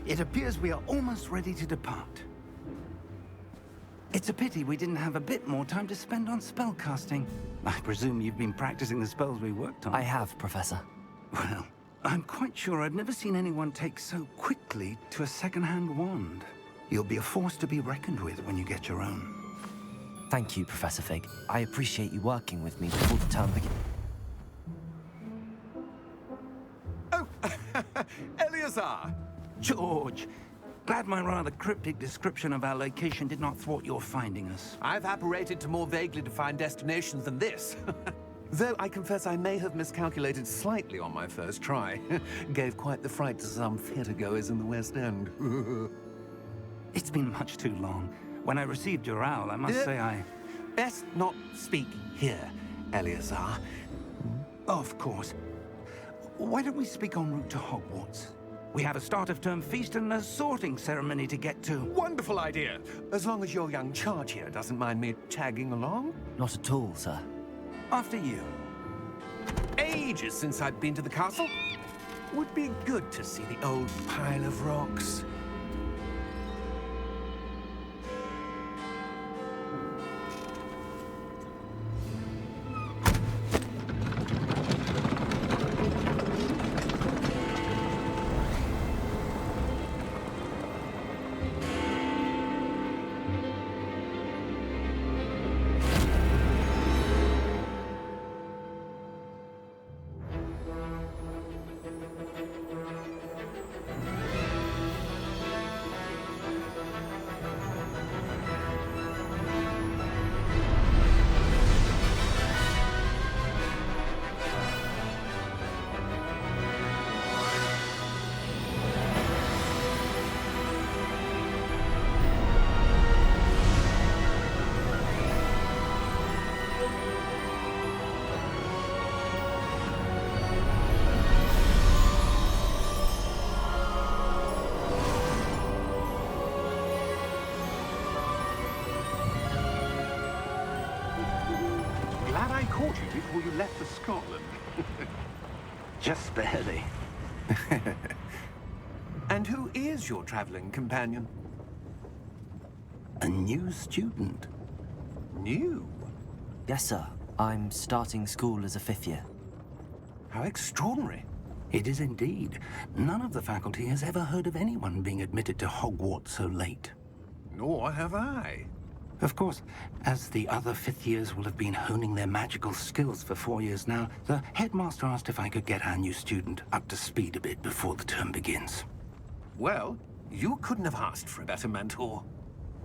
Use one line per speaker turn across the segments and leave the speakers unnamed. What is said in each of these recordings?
It appears we are almost ready to depart. It's a pity we didn't have a bit more time to spend on spellcasting. I presume you've been practicing the spells we worked on.
I have, Professor.
Well, I'm quite sure I've never seen anyone take so quickly to a second-hand wand. You'll be a force to be reckoned with when you get your own.
Thank you, Professor Fig. I appreciate you working with me before the term begins.
Oh, Eleazar!
George! Glad my rather cryptic description of our location did not thwart your finding us.
I've apparated to more vaguely defined destinations than this. Though I confess I may have miscalculated slightly on my first try. Gave quite the fright to some theatre-goers in the West End.
It's been much too long. When I received your owl, I must say I...
Best not speak here, Eleazar.
Of course. Why don't we speak en route to Hogwarts? We have a start-of-term feast and a sorting ceremony to get to.
Wonderful idea! As long as your young charge here doesn't mind me tagging along.
Not at all, sir.
After you.
Ages since I've been to the castle. Would be good to see the old pile of rocks.
Glad I caught you before you left for Scotland.
Just barely.
And who is your traveling companion?
A new student.
New?
Yes, sir. I'm starting school as a 5th year.
How extraordinary.
It is indeed. None of the faculty has ever heard of anyone being admitted to Hogwarts so late.
Nor have I.
Of course, as the other 5th years will have been honing their magical skills for 4 years now, the headmaster asked if I could get our new student up to speed a bit before the term begins.
Well, you couldn't have asked for a better mentor.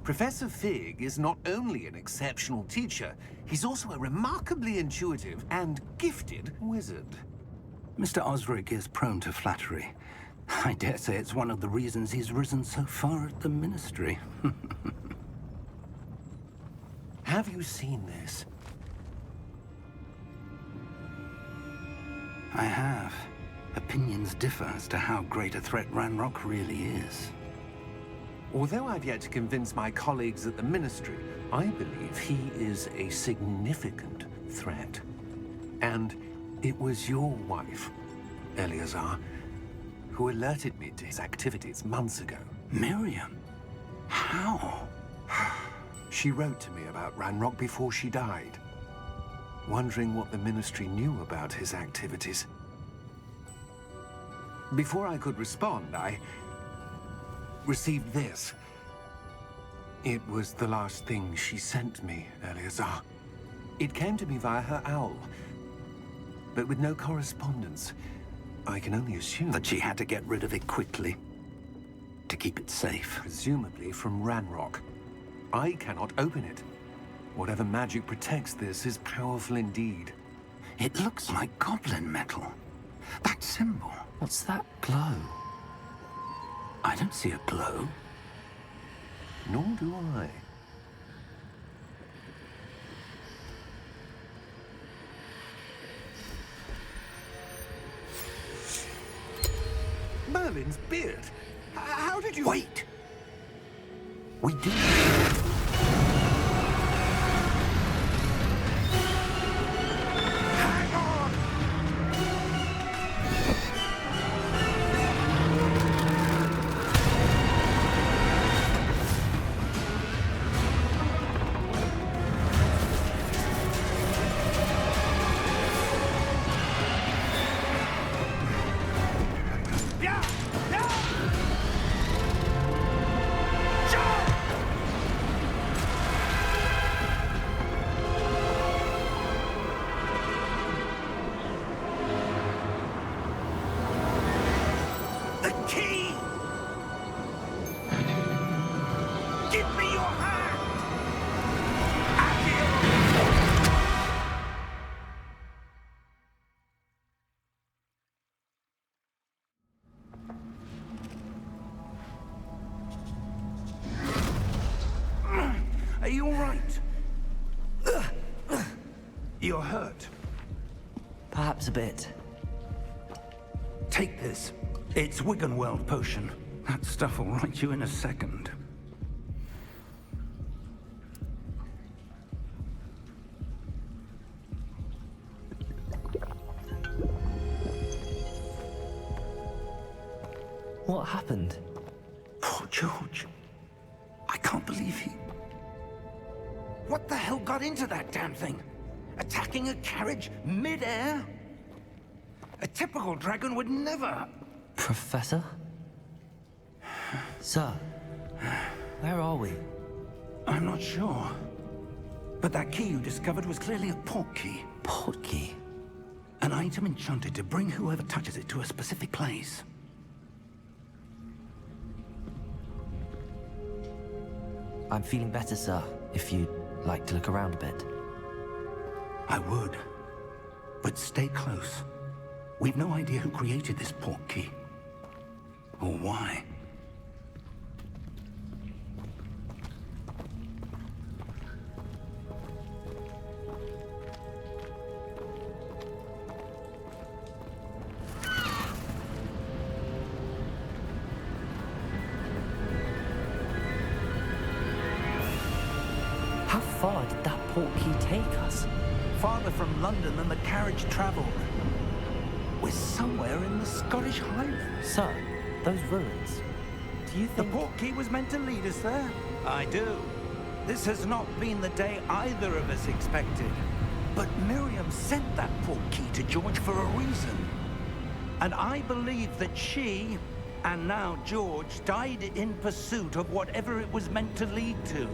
Professor Fig is not only an exceptional teacher, he's also a remarkably intuitive and gifted wizard.
Mr. Osric is prone to flattery. I dare say it's one of the reasons he's risen so far at the Ministry.
Have you seen this?
I have. Opinions differ as to how great a threat Ranrock really is.
Although I've yet to convince my colleagues at the Ministry, I believe he is a significant threat. And it was your wife, Eleazar, who alerted me to his activities months ago.
Miriam? How?
She wrote to me about Ranrock before she died, wondering what the Ministry knew about his activities. Before I could respond, I received this. It was the last thing she sent me, Eleazar. It came to me via her owl, but with no correspondence. I can only assume
That she had to get rid of it quickly, to keep it safe.
presumably from Ranrock. I cannot open it. Whatever magic protects this is powerful indeed.
It looks like goblin metal. That symbol.
What's that glow?
I don't see a glow.
Nor do I. Merlin's beard? How did you...
Wait! We do.
Hang on!
You're hurt.
Perhaps a bit.
Take this. It's Wiggenweld potion. That stuff will right you in a second.
What happened?
Poor George. I can't believe he... What the hell got into that damn thing? Attacking a carriage mid-air? A typical dragon would never...
Professor? Sir, where are we?
I'm not sure. But that key you discovered was clearly a port key.
Port key?
An item enchanted to bring whoever touches it to a specific place.
I'm feeling better, sir, if you'd like to look around a bit.
I would. But stay close. We've no idea who created this port key. Or why.
How far did that port key take us?
Farther from London than the carriage traveled. We're somewhere in the Scottish Highlands.
Sir, those ruins. Do you
The
think...
port key was meant to lead us there? I do. This has not been the day either of us expected. But Miriam sent that port key to George for a reason. And I believe that she, and now George, died in pursuit of whatever it was meant to lead to.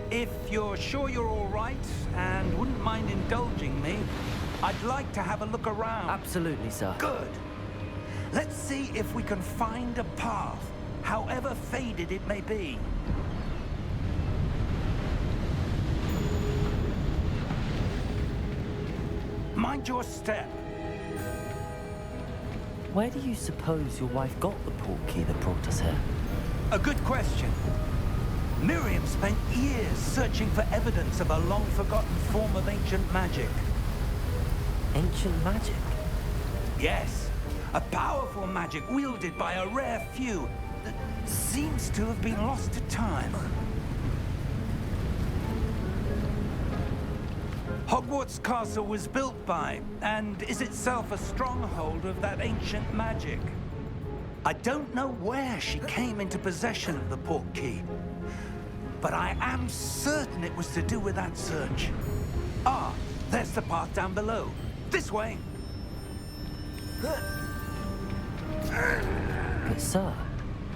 If you're sure you're all right, and wouldn't mind indulging me, I'd like to have a look around.
Absolutely, sir.
Good. Let's see if we can find a path, however faded it may be. Mind your step.
Where do you suppose your wife got the port key that brought us here?
A good question. Miriam spent years searching for evidence of a long-forgotten form of ancient magic.
Ancient magic?
Yes, a powerful magic wielded by a rare few that seems to have been lost to time. Hogwarts Castle was built by, and is itself a stronghold of that ancient magic. I don't know where she came into possession of the port key, but I am certain it was to do with that search. Ah, there's the path down below. This way.
But sir,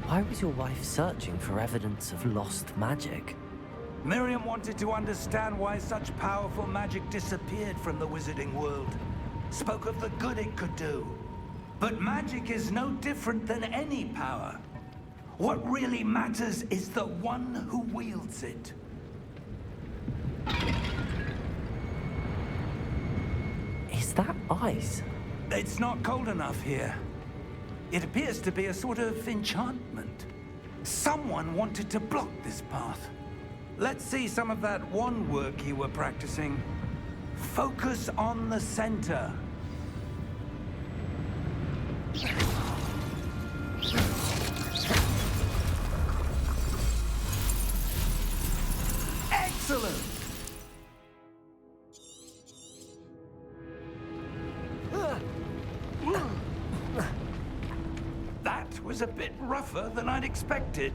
why was your wife searching for evidence of lost magic?
Miriam wanted to understand why such powerful magic disappeared from the wizarding world. Spoke of the good it could do. But magic is no different than any power. What really matters is the one who wields it.
Is that ice?
It's not cold enough here. It appears to be a sort of enchantment. Someone wanted to block this path. Let's see some of that wand work you were practicing. Focus on the center. Excellent! That was a bit rougher than I'd expected.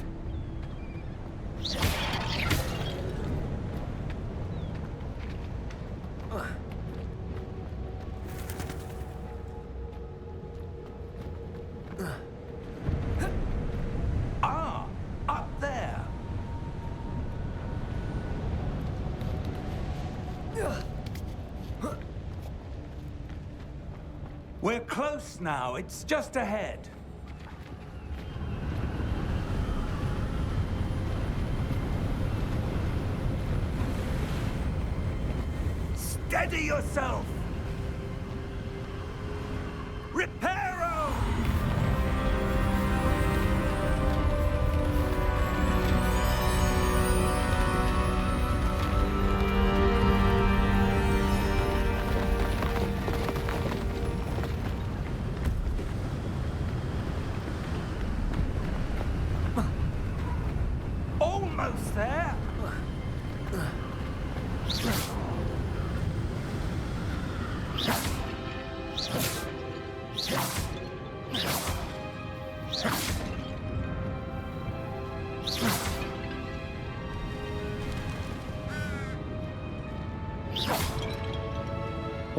Ah, up there. We're close now. It's just ahead. Steady yourself! Reparo!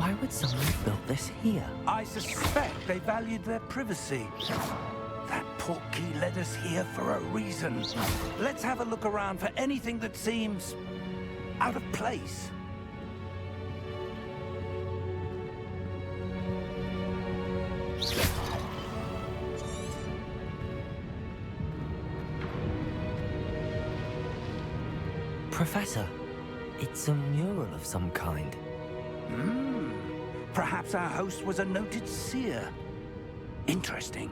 Why would someone have built this here?
I suspect they valued their privacy. That portkey led us here for a reason. Let's have a look around for anything that seems out of place.
Professor, it's a mural of some kind.
Perhaps our host was a noted seer. Interesting.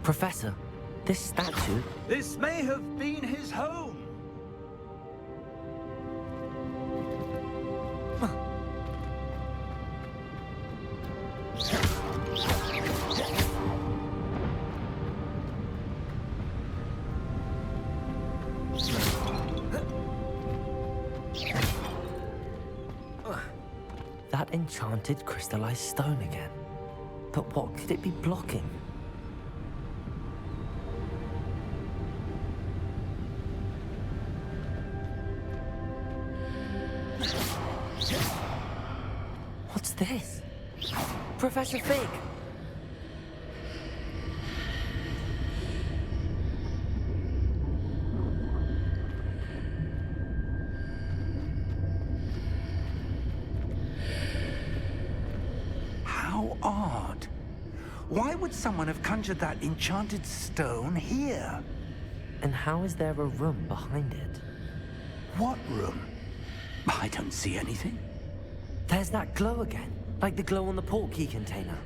Professor, this statue...
This may have been his home.
That enchanted crystallized stone again. But what could it be blocking? What's this? Professor Fig!
How odd. Why would someone have conjured that enchanted stone here?
And how is there a room behind it?
What room? I don't see anything.
There's that glow again, like the glow on the portkey container.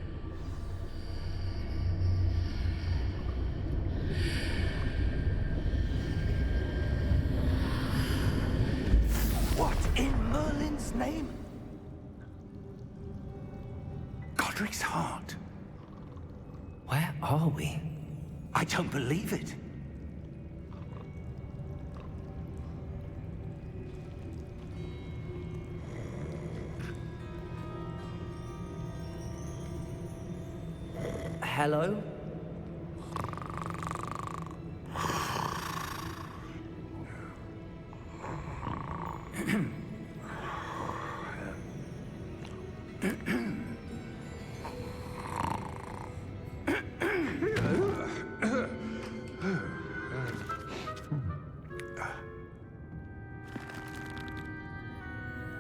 What in Merlin's name? Godric's heart.
Where are we?
I don't believe it.
Hello?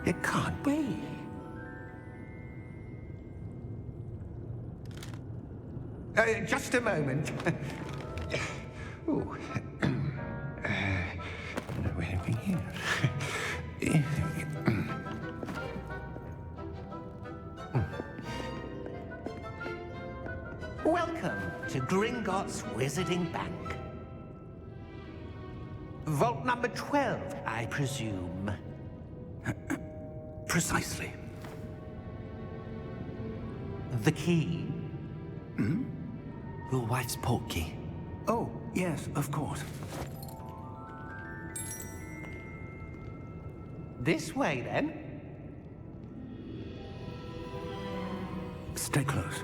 It can't be. Just a moment. Ooh. Where are we here?
Welcome to Gringotts Wizarding Bank. Vault number 12, I presume.
Precisely.
The key?
Your wife's portkey.
Oh, yes, of course.
This way, then.
Stay close.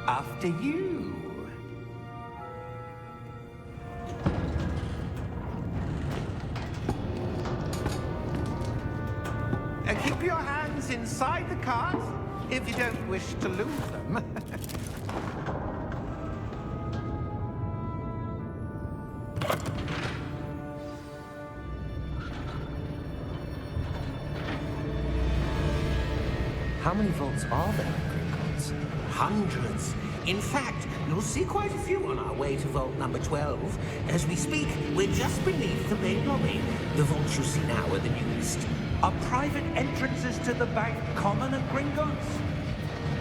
After you. Keep your hands inside the cart if you don't wish to lose them.
How many vaults are there in Gringotts?
Hundreds. In fact, you'll see quite a few on our way to vault number 12. As we speak, we're just beneath the main lobby. The vaults you see now are the newest.
Are private entrances to the bank common at Gringotts?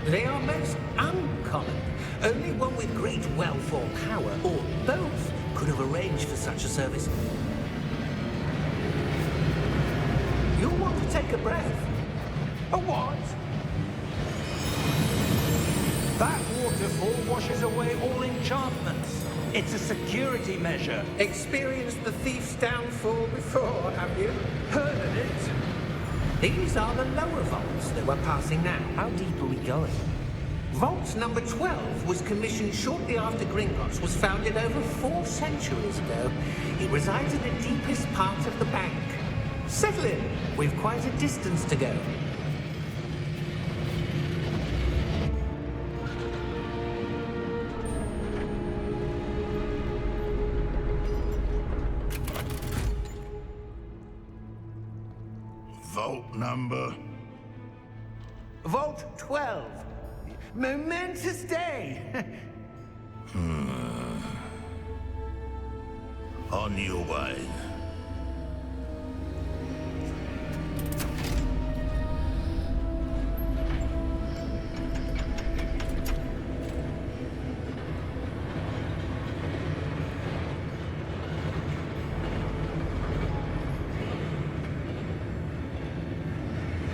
They are most uncommon. Only one with great wealth or power, or both, could have arranged for such a service. You'll want to take a breath.
A what? That waterfall washes away all enchantments. It's a security measure.
Experienced the thief's downfall before, have you?
Heard of it?
These are the lower vaults that we're passing now.
How deep are we going?
Vault number 12 was commissioned shortly after Gringotts was founded over 4 centuries ago. It resides in the deepest part of the bank. Settle in. We've quite a distance to go.
Vault number?
Vault 12. Momentous day.
On your way.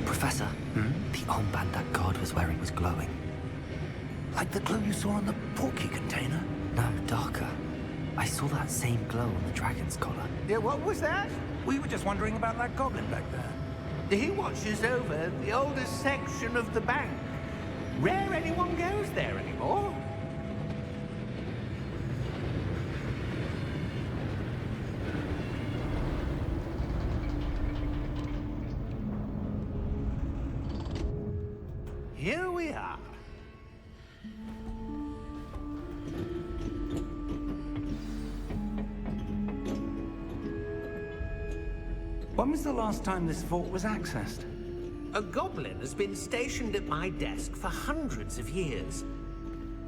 Professor, the armband that guard was wearing was glowing.
Like the glow you saw on the portkey container?
No, darker. I saw that same glow on the dragon's collar.
Yeah, what was that? We were just wondering about that goblin back there.
He watches over the oldest section of the bank. Rare anyone goes there anymore. Here we are.
When was the last time this vault was accessed?
A goblin has been stationed at my desk for hundreds of years.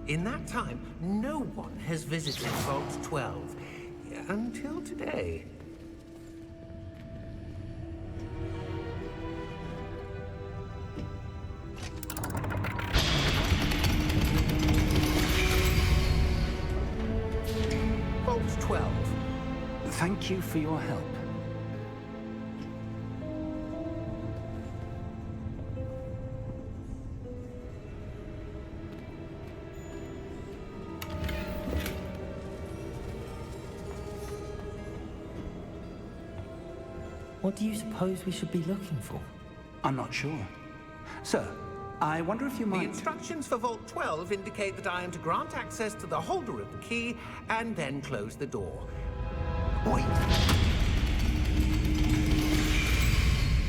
In that time, no one has visited Vault 12 until today. Vault 12.
Thank you for your help.
What do you suppose we should be looking for?
I'm not sure. Sir, I wonder if you
The
might...
instructions for Vault 12 indicate that I am to grant access to the holder of the key and then close the door.
Wait.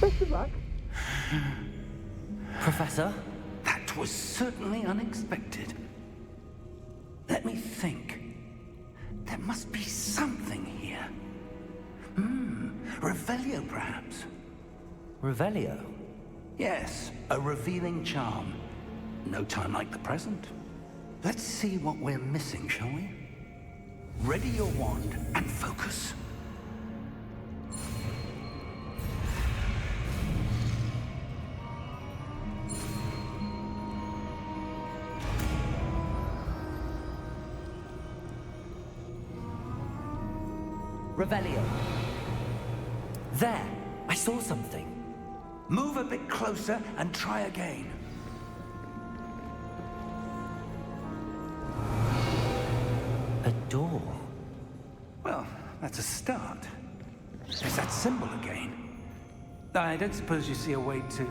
Best of luck.
Professor?
That was certainly unexpected. Let me think. There must be something here. Revelio, perhaps?
Revelio?
Yes, a revealing charm. No time like the present. Let's see what we're missing, shall we? Ready your wand and focus.
Revelio. There! I saw something.
Move a bit closer and try again.
A door.
Well, that's a start. There's that symbol again. I don't suppose you see a way to...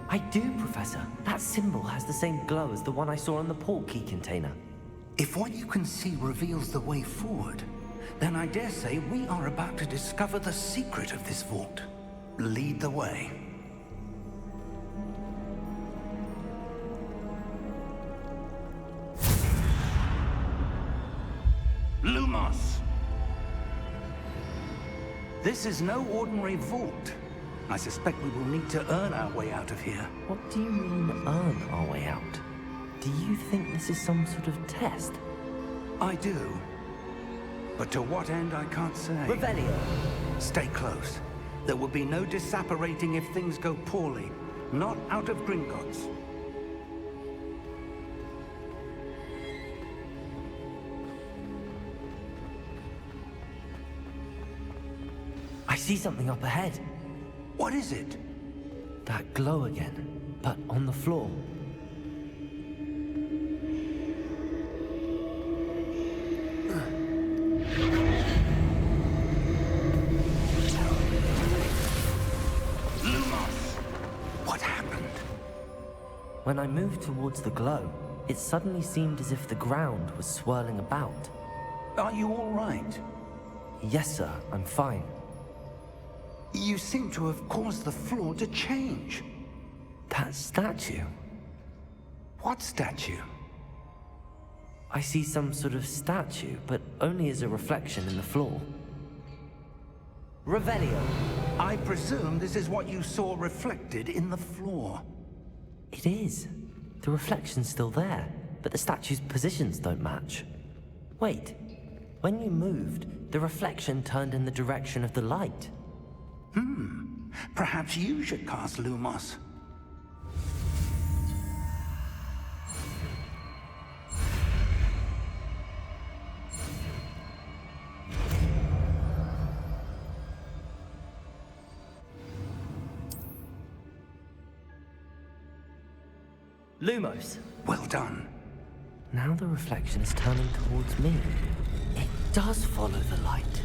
I do, Professor. That symbol has the same glow as the one I saw on the portkey container.
If what you can see reveals the way forward, then I dare say we are about to discover the secret of this vault. Lead the way. Lumos! This is no ordinary vault. I suspect we will need to earn our way out of here.
What do you mean, earn our way out? Do you think this is some sort of test?
I do. But to what end, I can't say.
Revelio!
Stay close. There will be no disapparating if things go poorly. Not out of Gringotts.
I see something up ahead.
What is it?
That glow again, but on the floor. When I moved towards the glow, it suddenly seemed as if the ground was swirling about.
Are you all right?
Yes, sir, I'm fine.
You seem to have caused the floor to change.
That statue?
What statue?
I see some sort of statue, but only as a reflection in the floor. Revelio.
I presume this is what you saw reflected in the floor.
It is. The reflection's still there, but the statue's positions don't match. Wait. When you moved, the reflection turned in the direction of the light.
Perhaps you should cast Lumos.
Lumos.
Well done.
Now the reflection is turning towards me. It does follow the light.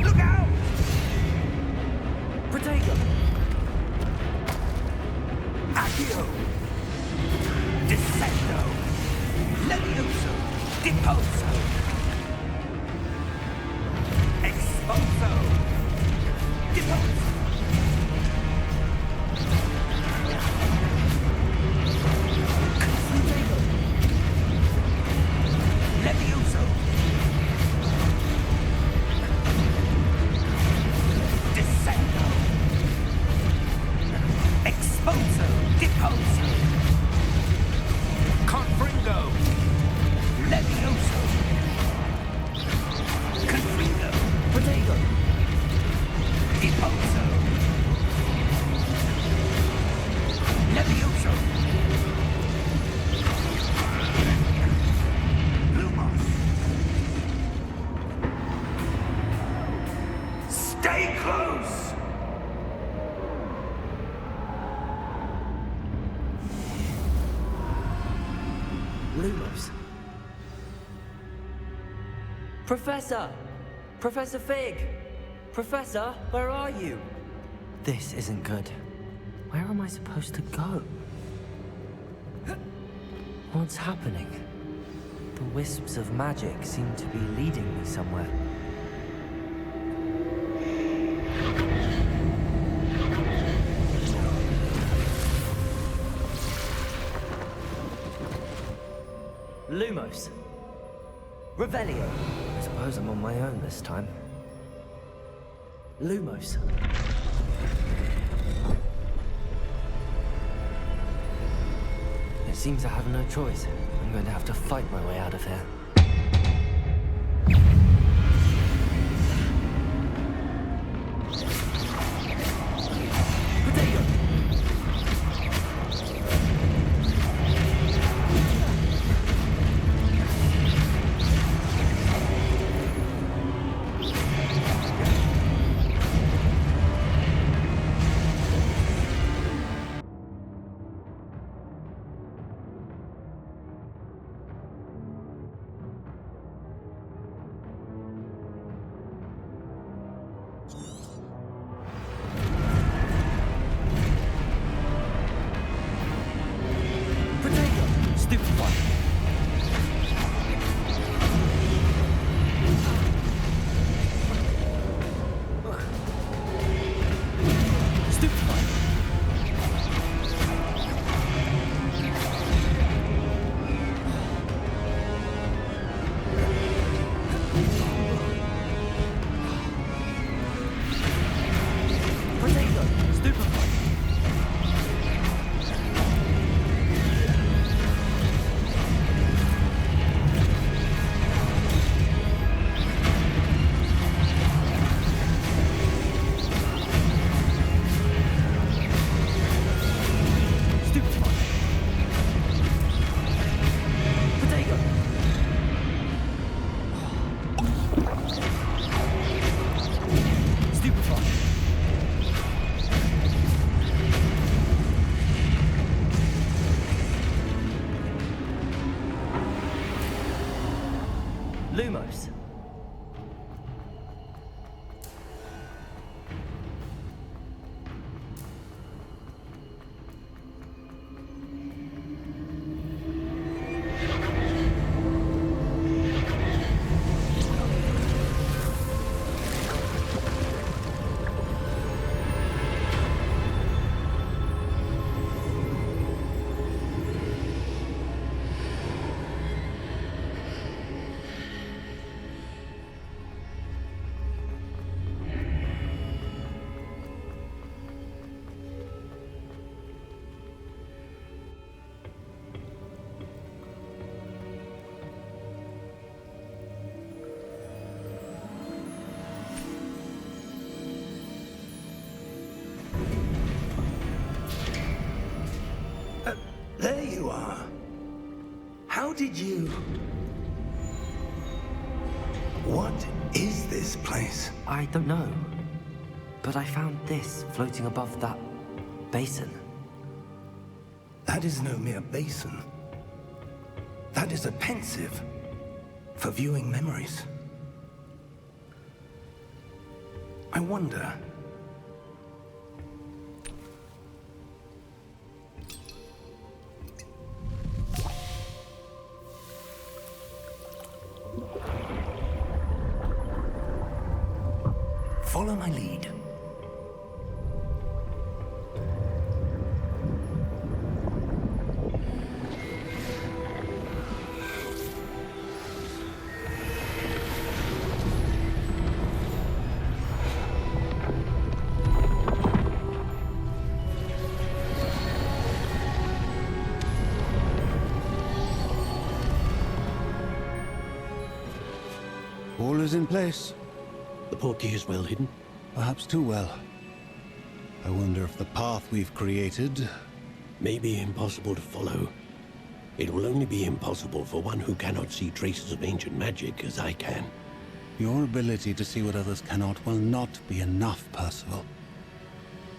Look out!
Protego!
Accio! Descendo! Levioso! Deposo! Exposo! Deposo! Levioso! Descendo! Exposo! Deposo! Confringo! Levioso! Confringo!
Protego!
Deposo! Levioso! Lumos! Stay close!
Lumos. Professor! Professor Fig! Professor, where are you? This isn't good. Where am I supposed to go? What's happening? The wisps of magic seem to be leading me somewhere. Lumos. Revelio. I suppose I'm on my own this time. Lumos. It seems I have no choice. I'm going to have to fight my way out of here. Potato! Lumos.
There you are. How did you... What is this place?
I don't know. But I found this floating above that basin.
That is no mere basin. That is a pensive for viewing memories. I wonder... Follow my lead.
All is in place.
The portkey is well hidden.
Perhaps too well. I wonder if the path we've created...
May be impossible to follow. It will only be impossible for one who cannot see traces of ancient magic as I can.
Your ability to see what others cannot will not be enough, Percival.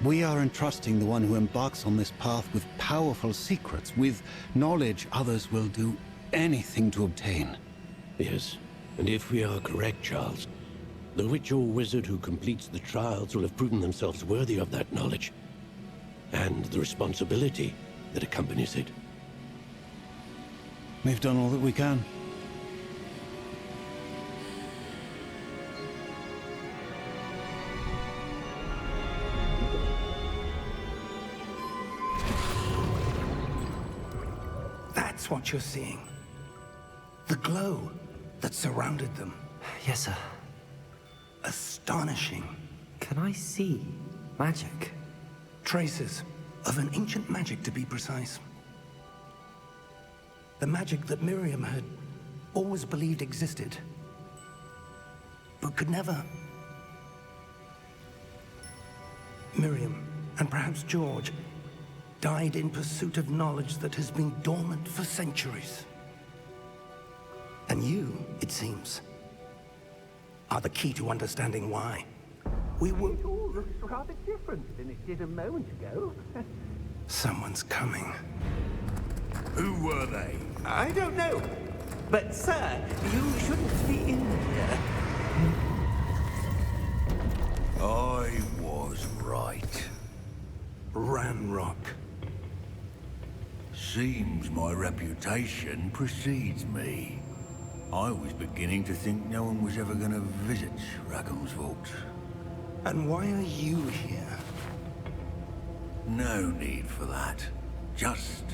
We are entrusting the one who embarks on this path with powerful secrets, with knowledge others will do anything to obtain.
Yes, and if we are correct, Charles, the witch or wizard who completes the trials will have proven themselves worthy of that knowledge, and the responsibility that accompanies it.
We've done all that we can.
That's what you're seeing. The glow that surrounded them.
Yes, sir.
Astonishing.
Can I see magic?
Traces of an ancient magic, to be precise. The magic that Miriam had always believed existed, but could never. Miriam, and perhaps George, died in pursuit of knowledge that has been dormant for centuries. And you, it seems, are the key to understanding why. We will...
It all looks rather different than it did a moment ago.
Someone's coming.
Who were they?
I don't know. But, sir, you shouldn't be in here.
I was right.
Ranrock.
Seems my reputation precedes me. I was beginning to think no one was ever going to visit Rackham's vault.
And why are you here?
No need for that. Just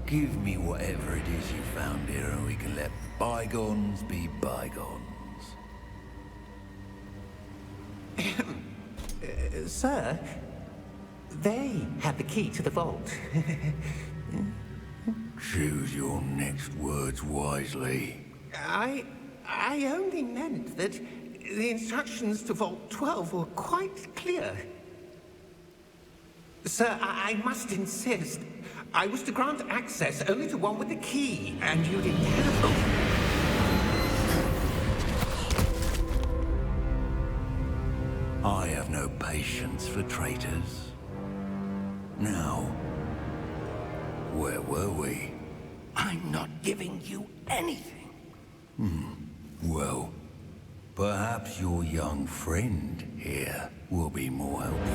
give me whatever it is you found here and we can let bygones be bygones.
Sir, they had the key to the vault.
Choose your next words wisely.
I only meant that the instructions to Vault 12 were quite clear. Sir, I must insist. I was to grant access only to one with the key, and you didn't have them.
I have no patience for traitors. Now, where were we?
I'm not giving you anything.
Well, perhaps your young friend here will be more helpful.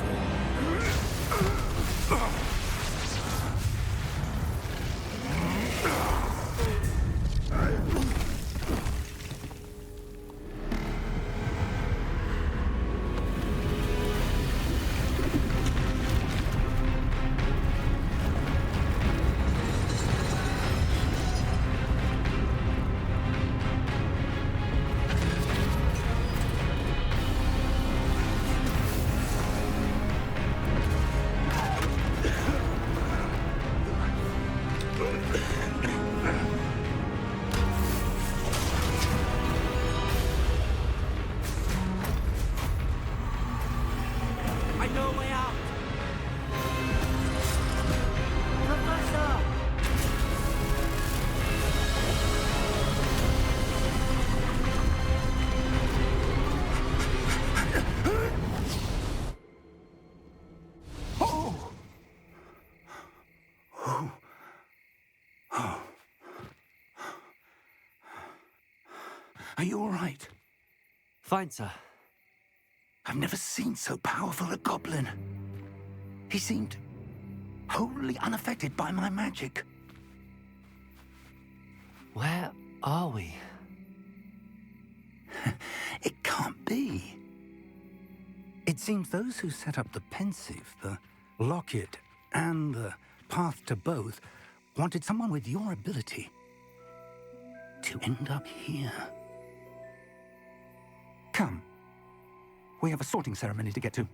I know a way out! Professor! Oh! Oh. Oh. Are you all right?
Fine, sir.
I've never seen so powerful a goblin. He seemed wholly unaffected by my magic.
Where are we?
It can't be. It seems those who set up the pensive, the locket, and the path to both wanted someone with your ability to end up here. Come. We have a sorting ceremony to get to.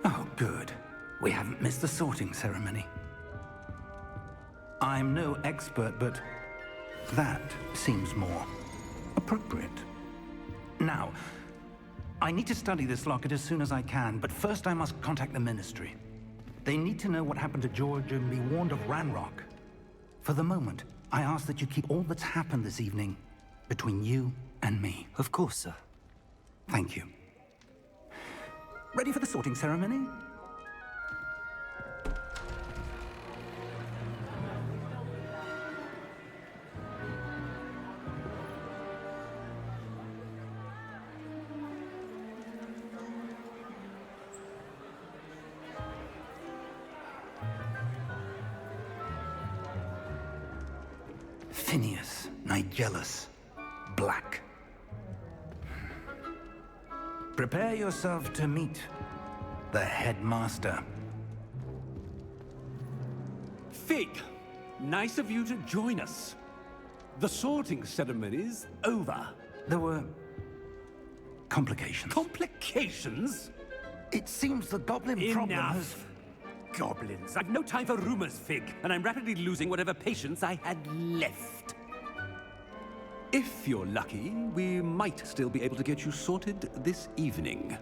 Oh, good. We haven't missed the sorting ceremony. I'm no expert, but that seems more appropriate. Now, I need to study this locket as soon as I can, but first I must contact the Ministry. They need to know what happened to George and be warned of Ranrock. For the moment, I ask that you keep all that's happened this evening between you and me.
Of course, sir.
Thank you. Ready for the sorting ceremony? Phineas, Nigellus, Black. Prepare yourself to meet the headmaster.
Fig, nice of you to join us. The sorting ceremony's over.
There were complications.
Complications?
It seems the goblin problem has...
Enough. Goblins. I've no time for rumors, Fig, and I'm rapidly losing whatever patience I had left. If you're lucky, we might still be able to get you sorted this evening.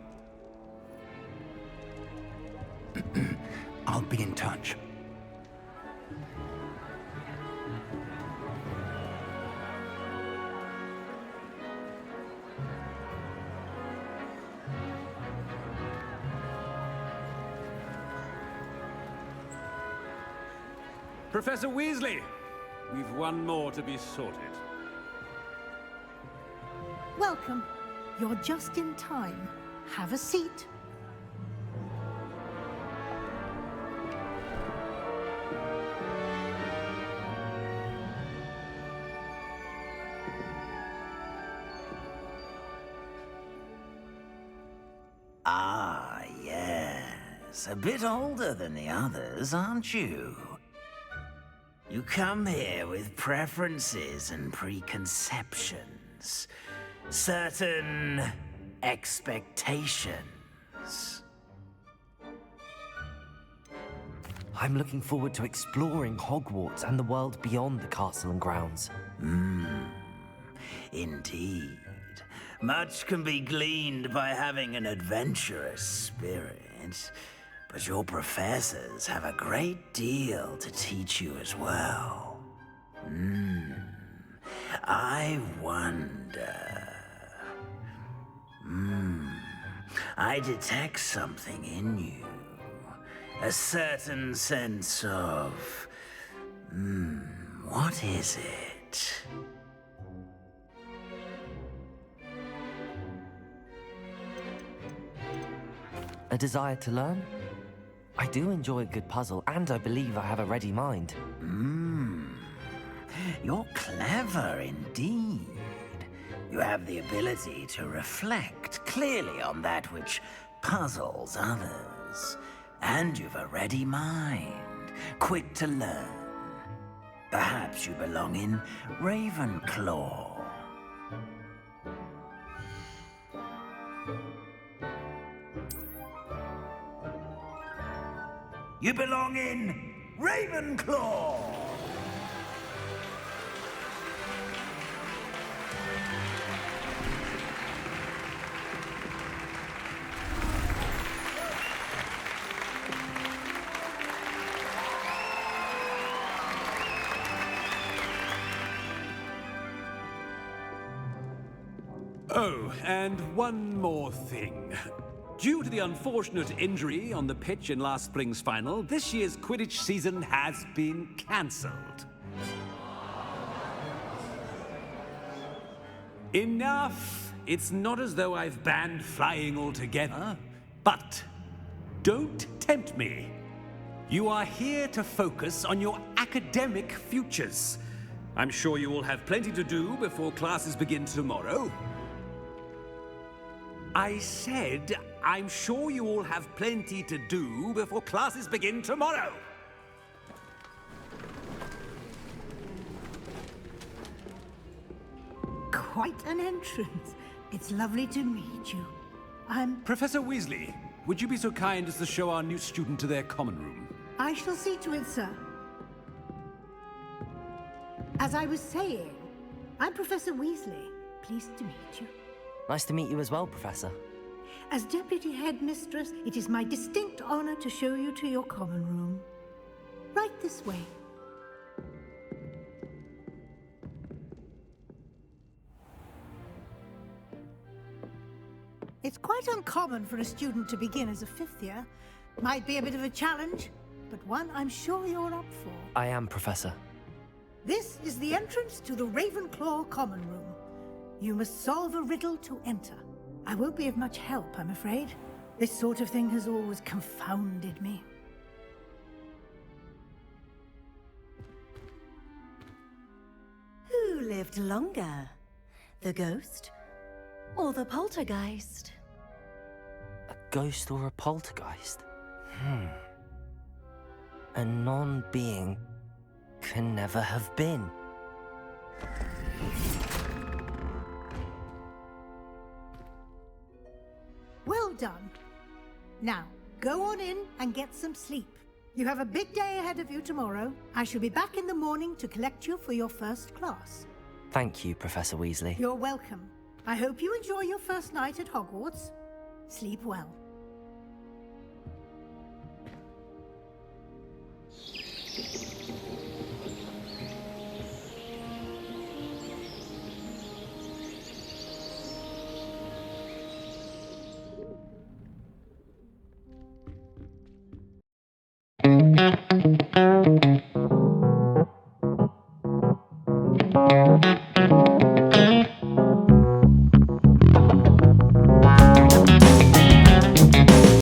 I'll be in touch.
Professor Weasley, we've one more to be sorted.
Welcome. You're just in time. Have a seat.
Ah, yes. A bit older than the others, aren't you? You come here with preferences and preconceptions. Certain expectations.
I'm looking forward to exploring Hogwarts and the world beyond the castle and grounds.
Indeed. Much can be gleaned by having an adventurous spirit, but your professors have a great deal to teach you as well. I wonder... I detect something in you. A certain sense of... what is it?
A desire to learn? I do enjoy a good puzzle, and I believe I have a ready mind.
You're clever indeed. You have the ability to reflect clearly on that which puzzles others. And you've a ready mind, quick to learn. Perhaps you belong in Ravenclaw. You belong in Ravenclaw!
Oh, and one more thing. Due to the unfortunate injury on the pitch in last spring's final, this year's Quidditch season has been cancelled. Enough! It's not as though I've banned flying altogether, but don't tempt me. You are here to focus on your academic futures. I'm sure you will have plenty to do before classes begin tomorrow. I said, I'm sure you all have plenty to do before classes begin tomorrow.
Quite an entrance. It's lovely to meet you.
Professor Weasley, would you be so kind as to show our new student to their common room?
I shall see to it, sir. As I was saying, I'm Professor Weasley. Pleased to meet you.
Nice to meet you as well, Professor.
As Deputy Headmistress, it is my distinct honor to show you to your common room. Right this way. It's quite uncommon for a student to begin as a fifth year. Might be a bit of a challenge, but one I'm sure you're up for.
I am, Professor.
This is the entrance to the Ravenclaw common room. You must solve a riddle to enter. I won't be of much help, I'm afraid. This sort of thing has always confounded me.
Who lived longer? The ghost or the poltergeist?
A ghost or a poltergeist? A non-being can never have been.
Well done. Now, go on in and get some sleep. You have a big day ahead of you tomorrow. I shall be back in the morning to collect you for your first class.
Thank you, Professor Weasley.
You're welcome. I hope you enjoy your first night at Hogwarts. Sleep well.